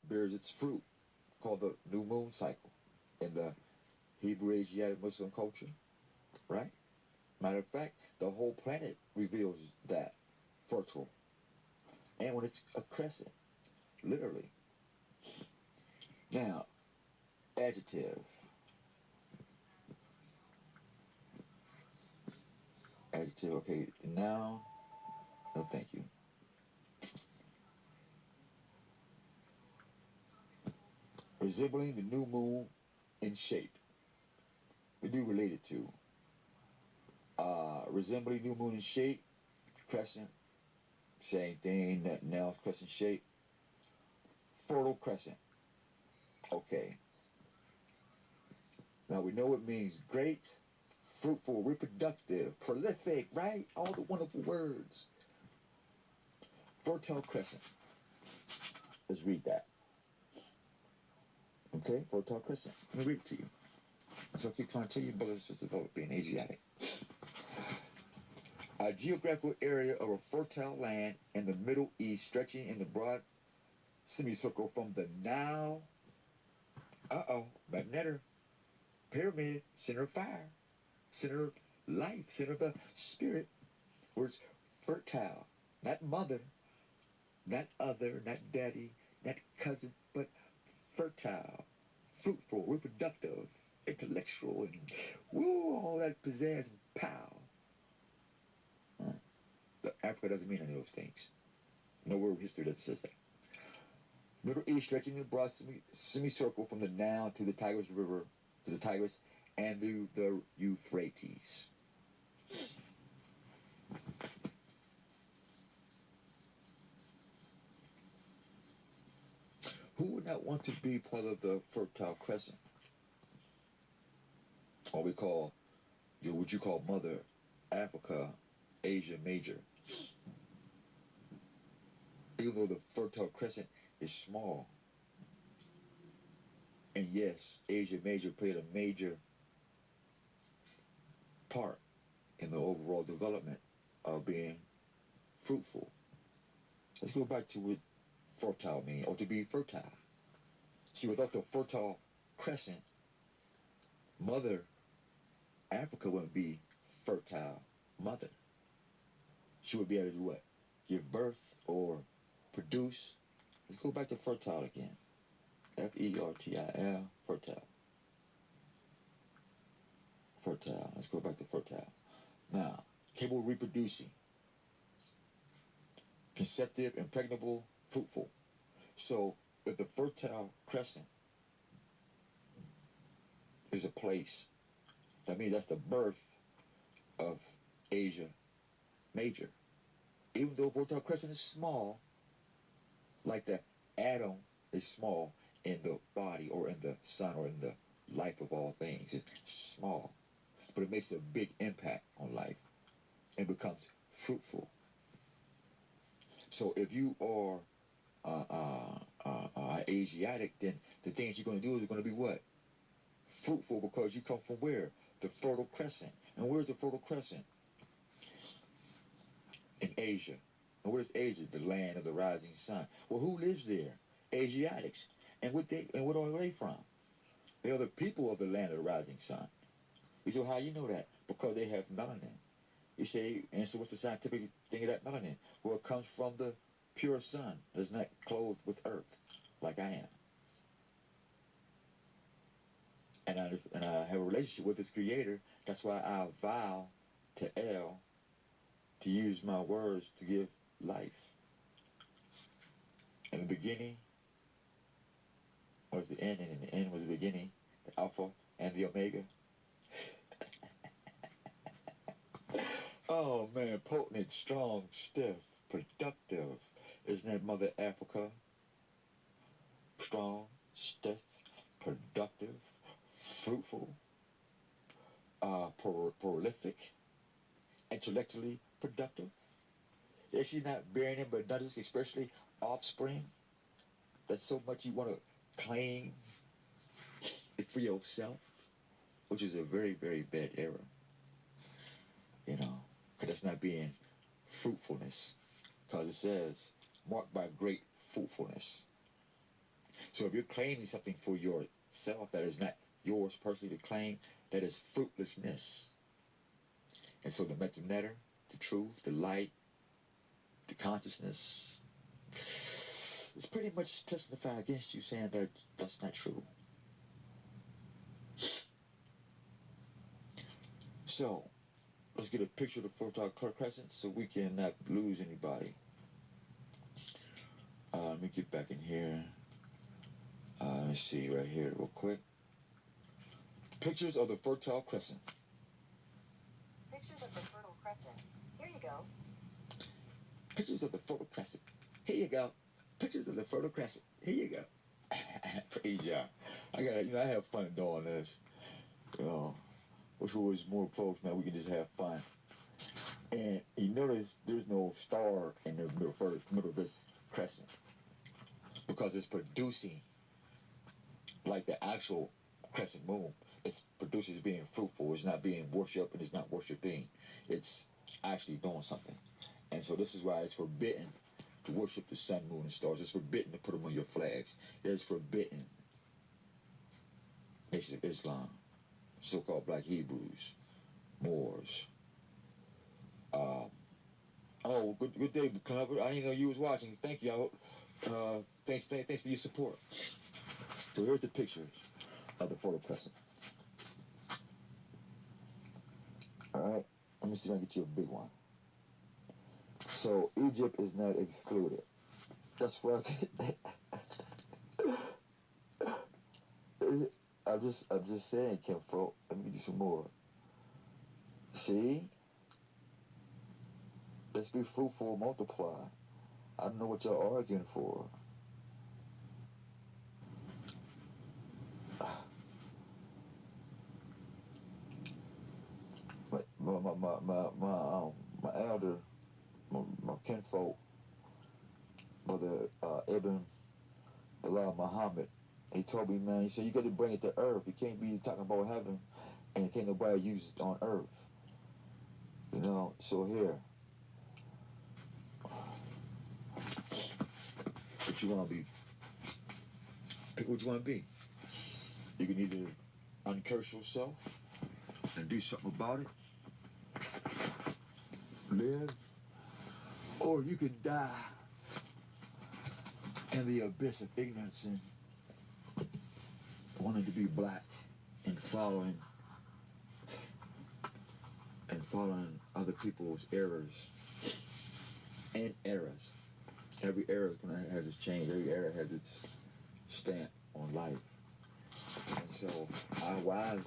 bears its fruit, called the new moon cycle in the Hebrew Asiatic Muslim culture, right? Matter of fact, the whole planet reveals that fertile. And when it's a crescent, literally. Now, adjective. Adjective, okay. Noun, no thank you. Resembling the new moon in shape. We do relate it to. Resembling new moon in shape, crescent, same thing, nothing else, crescent shape. Fertile crescent. Okay. Now we know it means great, fruitful, reproductive, prolific, right? All the wonderful words. Fertile crescent. Let's read that. Okay, fertile crescent. Let me read it to you. So I keep trying to tell you, brothers and sisters, about being Asiatic. A geographical area of a fertile land in the Middle East stretching in the broad semicircle from the Nile, magnetar, pyramid, center of fire, center of life, center of the spirit, where it's fertile, not mother, not other, not daddy, not cousin, but fertile, fruitful, reproductive, intellectual, and woo, all that pizzazz and pow. But Africa doesn't mean any of those things. Nowhere in history that says that. Middle East stretching the broad semicircle from the Nile to the Tigris River, to the Tigris and the Euphrates. Who would not want to be part of the Fertile Crescent? Or we call, what you call Mother Africa, Asia Major. Even though the Fertile Crescent is small, and yes, Asia Major played a major part in the overall development of being fruitful. Let's go back to what fertile means, or to be fertile. See, without the Fertile Crescent, Mother Africa wouldn't be fertile mother. She would be able to do what? Give birth or produce. Let's go back to fertile again. Fertile, fertile. Fertile. Let's go back to fertile. Now, capable of reproducing. Conceptive, impregnable, fruitful. So, if the Fertile Crescent is a place, that means that's the birth of Asia Major. Even though Fertile Crescent is small, like the atom is small in the body or in the sun or in the life of all things. It's small, but it makes a big impact on life and becomes fruitful. So if you are Asiatic, then the things you're going to do is going to be what? Fruitful, because you come from where? The Fertile Crescent. And where's the Fertile Crescent? In Asia. And where's Asia? The land of the rising sun. Well, who lives there? Asiatics. And what are they from? They are the people of the land of the rising sun. You say, well, how you know that? Because they have melanin. You say, and so what's the scientific thing of that melanin? Well, it comes from the pure sun that's not clothed with earth like I am. And I have a relationship with this creator. That's why I vow to El to use my words to give life. In the beginning was the end, and in the end was the beginning, the Alpha and the Omega. Oh man, potent, strong, stiff, productive. Isn't that Mother Africa? Strong, stiff, productive, fruitful, prolific, intellectually productive. Is she not bearing him but others, especially offspring? That's so much you want to claim it for yourself, which is a very, very bad error. You know, because that's not being fruitfulness. Because it says, marked by great fruitfulness. So if you're claiming something for yourself that is not yours personally to claim, that is fruitlessness. And so the mental netter, the truth, the light, the consciousness, it's pretty much testify against you, saying that that's not true. So let's get a picture of the fertile crescent so we can not lose anybody. Let me get back in here. Let me see right here real quick. Pictures of the fertile crescent. Pictures of the fertile crescent. Here you go. Pictures of the fertile crescent. Here you go. Pictures of the fertile crescent. Here you go. Praise y'all. I have fun doing this. Wish we was more folks, man. We can just have fun. And you notice there's no star in the middle of this crescent because it's producing like the actual crescent moon. It produces being fruitful. It's not being worshipped and it's not worshiping. It's actually doing something. And so this is why it's forbidden to worship the sun, moon, and stars. It's forbidden to put them on your flags. It is forbidden. Nation of Islam, so-called black Hebrews, Moors. Good day, Club. I didn't know you was watching. Thank you. Thanks for your support. So here's the pictures of the fertile crescent. All right, let me see if I can get you a big one. So Egypt is not excluded. That's what I'm just saying, Kinfolk. Let me get you some more. See? Let's be fruitful, multiply. I don't know what y'all arguing for. My elder, my kinfolk, Brother Ibn Bilal Muhammad, he told me, man, he said, you got to bring it to earth. You can't be talking about heaven and can't nobody use it on earth. So here. What you want to be? Pick what you want to be. You can either uncurse yourself and do something about it, live, or you can die in the abyss of ignorance and wanting to be black and following other people's errors and eras. Every era has its change. Every era has its stamp on life. And so I wisely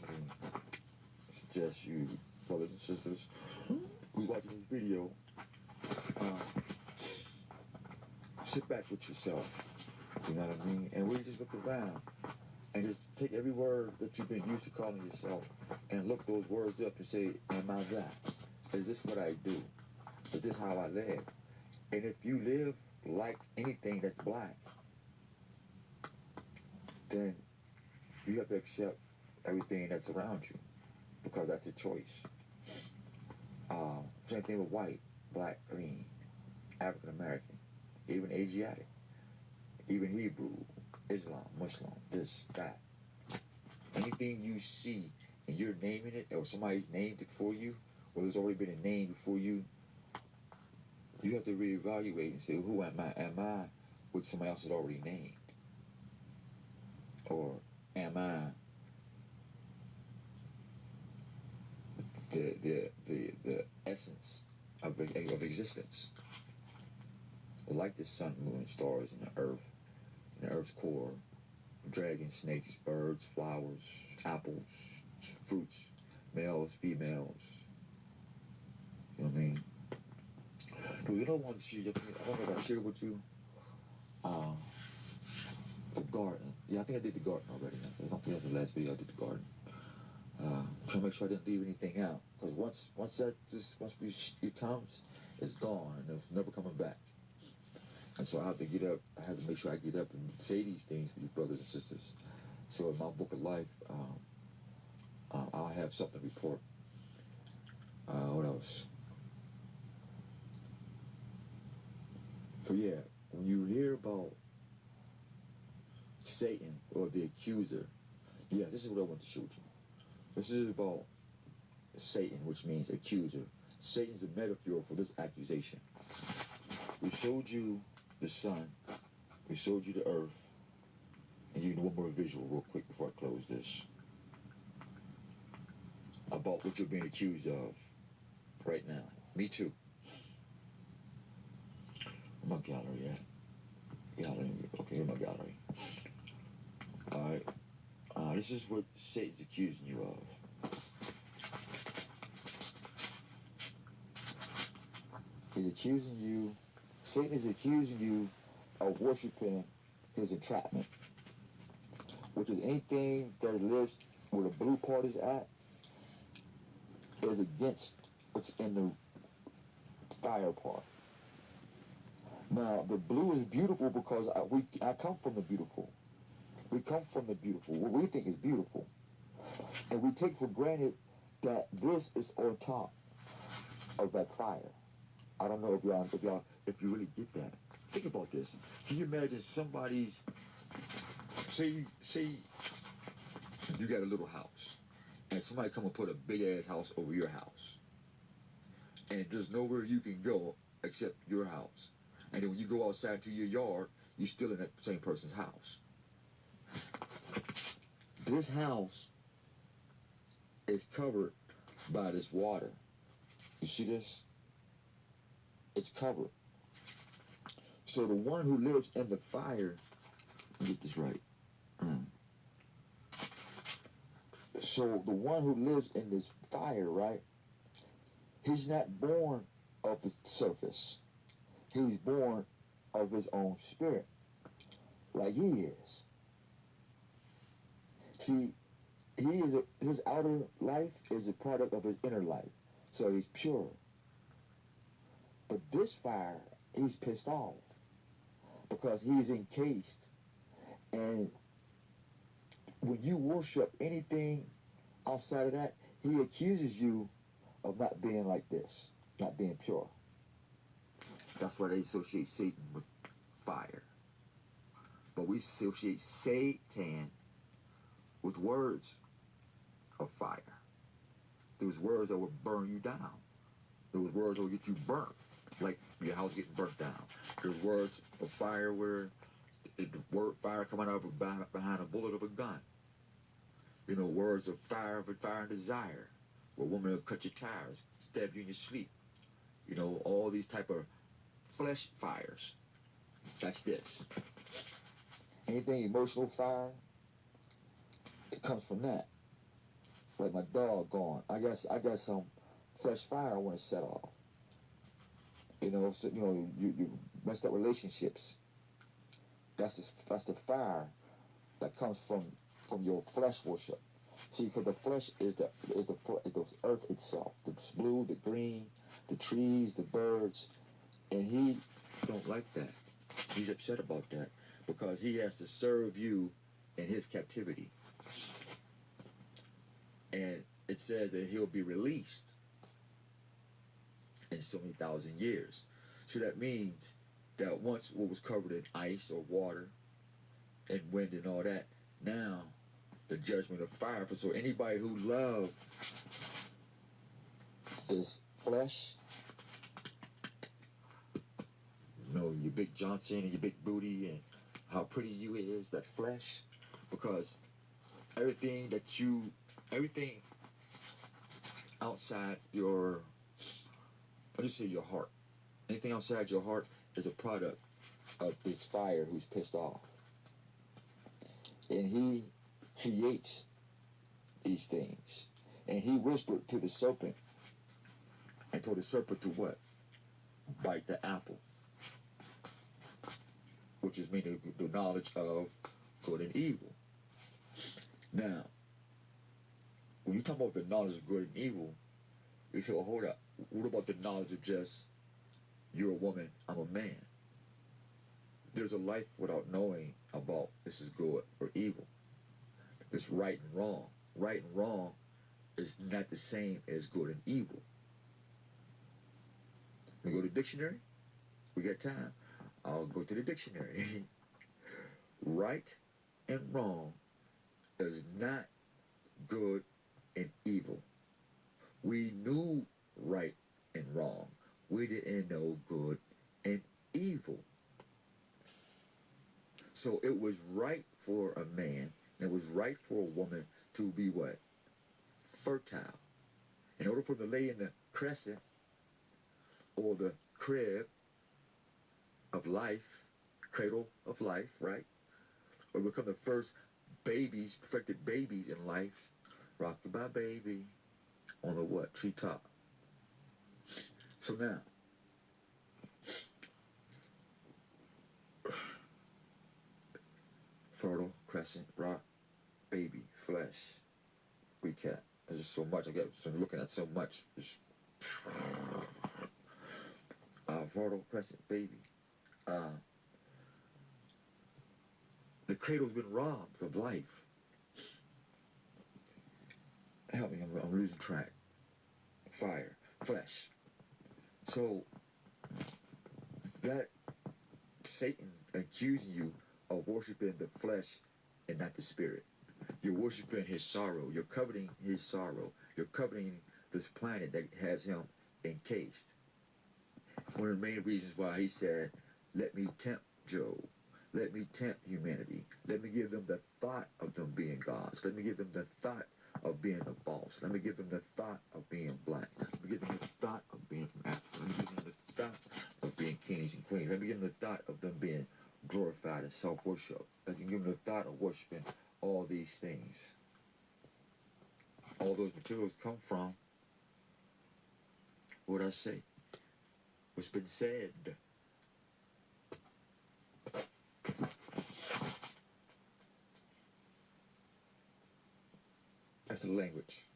suggest you, brothers and sisters, who watching this video, sit back with yourself, you know what I mean? And we just look around and just take every word that you've been used to calling yourself and look those words up and say, am I that? Is this what I do? Is this how I live? And if you live like anything that's black, then you have to accept everything that's around you because that's a choice. Same thing with white, black, green, African American, even Asiatic, even Hebrew, Islam, Muslim, this, that. Anything you see and you're naming it, or somebody's named it for you, or there's already been a name before you, you have to reevaluate and say, who am I? Am I what somebody else has already named? Or am I the essence of existence? Like the sun, moon, and stars, and the earth's core, dragons, snakes, birds, flowers, apples, fruits, males, females. You know what I mean? Because you don't want to share, I don't know if I shared with you, the garden. Yeah, I think I did the garden already. I don't think that's the last video I did the garden. Trying to make sure I didn't leave anything out. Because once it comes, it's gone and it's never coming back. And so I have to get up. I have to make sure I get up and say these things for you brothers and sisters. So in my book of life, I'll have something to report. What else? So yeah, when you hear about Satan, or the accuser. Yeah, this is what I want to show you. This is about Satan, which means accuser. Satan's a metaphor for this accusation. We showed you the sun. We showed you the earth. And you need one more visual real quick before I close this. About what you're being accused of right now. Me too. Where my gallery at? Gallery. Okay, here's my gallery. Alright. This is what Satan's accusing you of. He's accusing you, Satan is accusing you of worshiping his entrapment, which is anything that lives where the blue part is at, is against what's in the fire part. Now, the blue is beautiful because I come from the beautiful. We come from the beautiful, what we think is beautiful. And we take for granted that this is on top of that fire. I don't know if you really get that. Think about this. Can you imagine somebody's, say you got a little house, and somebody come and put a big ass house over your house, and there's nowhere you can go except your house. And then when you go outside to your yard, you're still in that same person's house. This house is covered by this water. You see this? It's covered. So the one who lives in the fire, let me get this right. So the one who lives in this fire, right? He's not born of the surface. He's born of his own spirit, like he is. See, his outer life is a product of his inner life. So he's pure. But this fire, he's pissed off because he's encased. And when you worship anything outside of that, he accuses you of not being like this, not being pure. That's why they associate Satan with fire. But we associate Satan with words of fire. Those words that will burn you down. Those words that will get you burnt, like your house getting burnt down. There's words of fire where the word fire coming out of behind a bullet of a gun. You know, words of fire and desire, where a woman will cut your tires, stab you in your sleep. You know, all these type of flesh fires. That's this. Anything emotional fire, it comes from that. Like my dog gone. I got some fresh fire I want to set off. You know, so, you messed up relationships. That's the fire that comes from your flesh worship. See, because the flesh is the earth itself, the blue, the green, the trees, the birds, and he don't like that. He's upset about that because he has to serve you in his captivity. And it says that he'll be released in so many thousand years. So that means that once what was covered in ice or water and wind and all that, now the judgment of fire. So anybody who loves this flesh, you know, your big Johnson and your big booty and how pretty you is, that flesh, because everything outside your, I'll just say your heart, anything outside your heart is a product of this fire who's pissed off. And he creates these things. And he whispered to the serpent and told the serpent to what? Bite the apple. Which is meaning the knowledge of good and evil. Now, when you talk about the knowledge of good and evil, you say, well, hold up. What about the knowledge of just, you're a woman, I'm a man? There's a life without knowing about this is good or evil. It's right and wrong. Right and wrong is not the same as good and evil. We go to the dictionary. We got time. I'll go to the dictionary. Right and wrong is not good and evil. We knew right and wrong. We didn't know good and evil. So it was right for a man, and it was right for a woman to be what? Fertile. In order for them to lay in the crescent or the crib of life, cradle of life, right? Or become the first babies, perfected babies in life, rocked by baby on the what? Treetop. So now, fertile, crescent, rock, baby, flesh, recap. There's just so much. I get so looking at so much. Fertile, crescent, baby. The cradle's been robbed of life. Help me, I'm losing track. Fire, flesh. So that Satan accusing you of worshiping the flesh and not the spirit. You're worshiping his sorrow. You're coveting his sorrow. You're coveting this planet that has him encased. One of the main reasons why he said, let me tempt Job. Let me tempt humanity. Let me give them the thought of them being gods. Let me give them the thought of being a boss. Let me give them the thought of being black. Let me give them the thought of being from Africa. Let me give them the thought of being kings and queens. Let me give them the thought of them being glorified and self-worship. Let me give them the thought of worshiping all these things. All those materials come from what I say, what's been said. That's the language.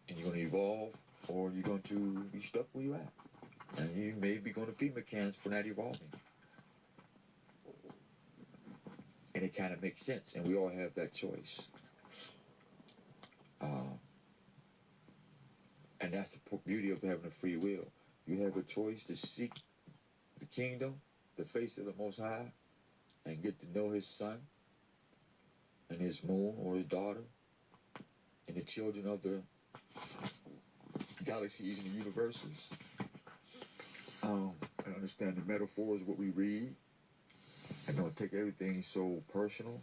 And you're going to evolve, or you're going to be stuck where you're at. And you may be going to FEMA camps for not evolving. And it kind of makes sense, and we all have that choice. And that's the beauty of having a free will. You have a choice to seek the kingdom, the face of the Most High, and get to know his son and his moon or his daughter and the children of the galaxies and the universes. And understand the metaphors, what we read, and don't take everything so personal.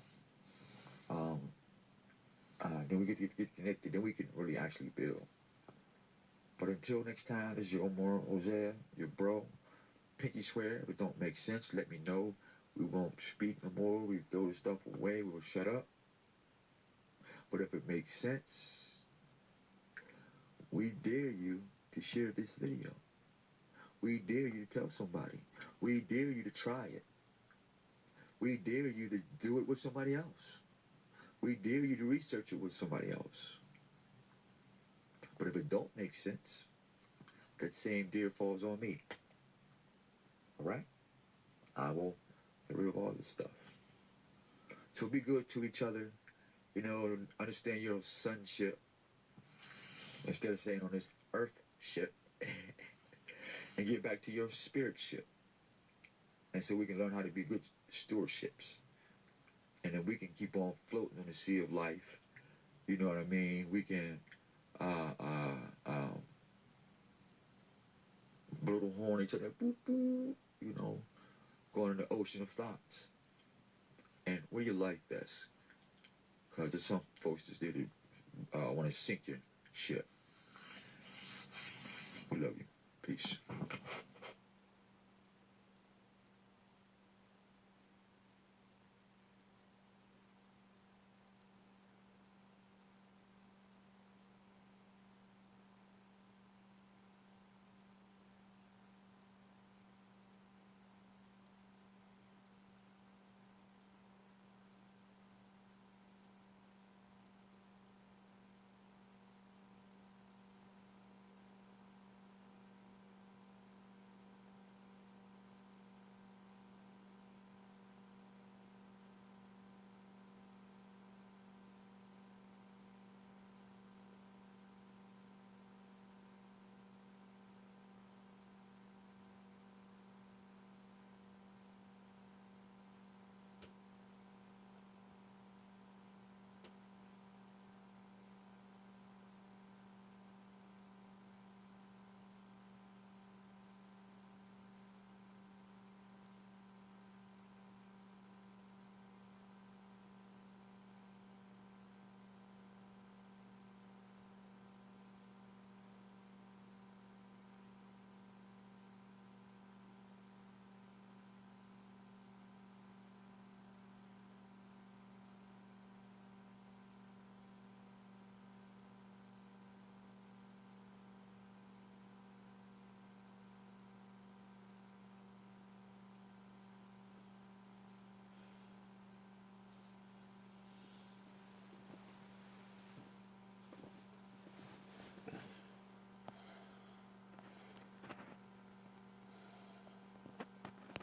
Then we get connected. Then we can really actually build. But until next time, this is your Omar Hosea, your bro. Pinky swear. If it don't make sense, let me know. We won't speak no more. We throw the stuff away. We will shut up. But if it makes sense, we dare you to share this video. We dare you to tell somebody. We dare you to try it. We dare you to do it with somebody else. We dare you to research it with somebody else. But if it don't make sense, that same dare falls on me. All right? I will get rid of all this stuff. So be good to each other. You know, understand your sonship instead of saying on this earth ship. And get back to your spirit ship. And so we can learn how to be good stewardships. And then we can keep on floating on the sea of life. You know what I mean? We can blow the horn each other, boop, boop, you know, going in the ocean of thoughts. And where your life best. Because there's some folks just there to want to sink your ship. We love you. Peace.